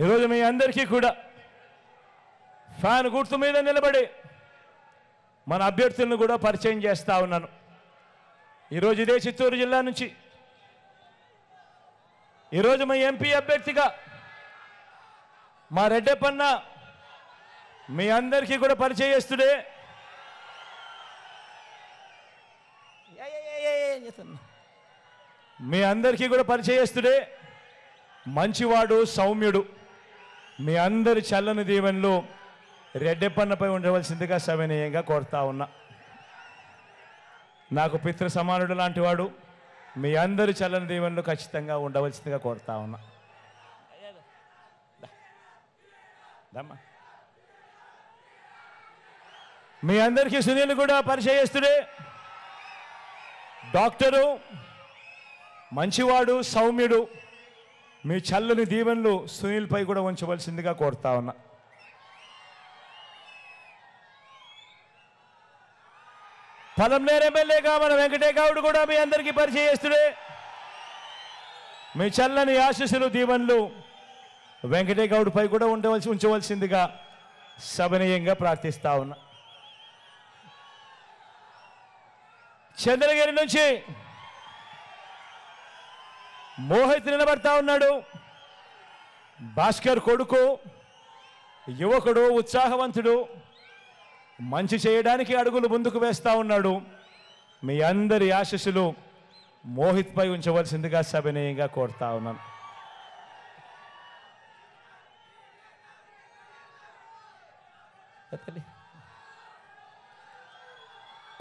ఈరోజు మీ అందరికీ కూడా ఫ్యాన్ గుర్తు మీద నిలబడి మన అభ్యర్థులను కూడా పరిచయం చేస్తా ఉన్నాను. ఈరోజు ఇదే చిత్తూరు జిల్లా నుంచి ఈరోజు మా ఎంపీ అభ్యర్థిగా మా రెడ్డప్పన్న మీ అందరికీ కూడా పరిచయస్తుడే. మీ అందరికీ కూడా పరిచయస్తుడే, మంచివాడు, సౌమ్యుడు. మీ అందరి చల్లని దీవెనలు రెడ్డప్పన్నపై ఉండవలసిందిగా సవినయంగా కోరుతా ఉన్నా. నాకు పితృ సమానుడు లాంటి వాడు. మీ అందరి చల్లని దీవెనలు ఖచ్చితంగా ఉండవలసిందిగా కోరుతా ఉన్నా. మీ అందరికీ సునీల్ కూడా పరిచయస్తుడే, డాక్టరు, మంచివాడు, సౌమ్యుడు. మీ చల్లని దీవెనలు సునీల్పై కూడా ఉంచవలసిందిగా కోరుతా ఉన్నా. పలంనేరు ఎమ్మెల్యేగా మన వెంకటేగౌడ్ కూడా మీ అందరికీ పరిచయస్తుడే. మీ చల్లని ఆశీస్సులు, దీవెనలు వెంకటేగౌడ్పై కూడా ఉంచవలసిందిగా సవినయంగా ప్రార్థిస్తా ఉన్నా. చంద్రగిరి నుంచి మోహిత్ నిలబడతా ఉన్నాడు. భాస్కర్ కొడుకు, యువకుడు, ఉత్సాహవంతుడు, మంచి చేయడానికి అడుగులు ముందుకు వేస్తా ఉన్నాడు. మీ అందరి ఆశీస్సులు మోహిత్పై ఉంచవలసిందిగా సవినయంగా కోరుతా ఉన్నాను.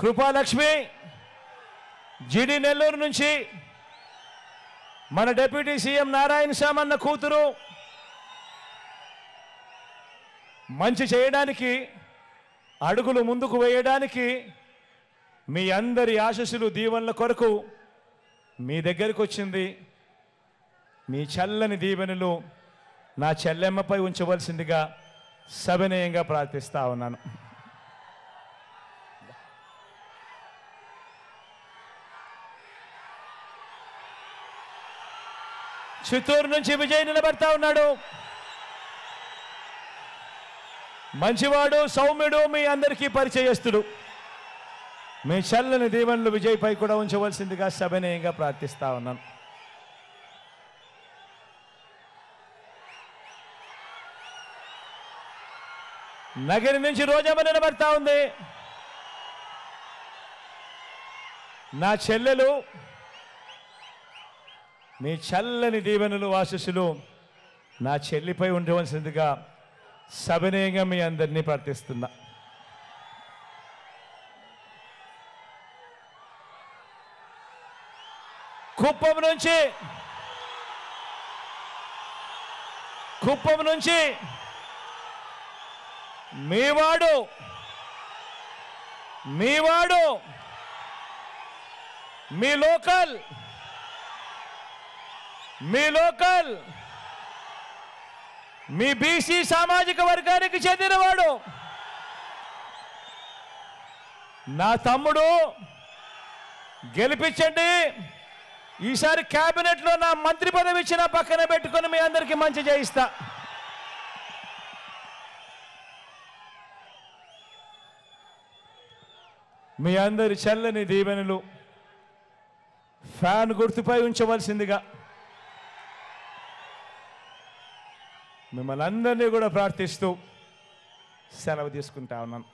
కృపాలక్ష్మి జిడి నెల్లూరు నుంచి మన డిప్యూటీ సీఎం నారాయణ సామన్న కూతురు. మంచి చేయడానికి అడుగులు ముందుకు వేయడానికి మీ అందరి ఆశీస్సులు, దీవెనల కొరకు మీ దగ్గరికి వచ్చింది. మీ చల్లని దీవెనలు నా చెల్లెమ్మపై ఉంచవలసిందిగా సవినయంగా ప్రార్థిస్తా ఉన్నాను. చిత్తూరు నుంచి విజయ్ నిలబడతా ఉన్నాడు. మంచివాడు, సౌమ్యుడు, మీ అందరికీ పరిచయస్తుడు. మీ చల్లని దీవెనలు విజయ్పై కూడా ఉంచవలసిందిగా సవినయంగా ప్రార్థిస్తా ఉన్నాను. నగరి నుంచి రోజమ్మ నిలబడతా ఉంది. నా చెల్లెలు, మీ చల్లని దీవెనలు, ఆశీస్సులు నా చెల్లిపై ఉండవలసిందిగా సవినయంగా మీ అందరినీ ప్రార్థిస్తున్నా. కుప్పం నుంచి మీవాడు మీ లోకల్ మీ బీసీ సామాజిక వర్గానికి చెందినవాడు నా తమ్ముడు. గెలిపించండి. ఈసారి క్యాబినెట్లో నా మంత్రి పదవి ఇచ్చిన పక్కన పెట్టుకొని మీ అందరికీ మంచి చేయిస్తా. మీ అందరి చల్లని దీవెనలు ఫ్యాన్ గుర్తుపై ఉంచవలసిందిగా మిమ్మల్ని అందరినీ కూడా ప్రార్థిస్తూ సెలవు తీసుకుంటా ఉన్నాను.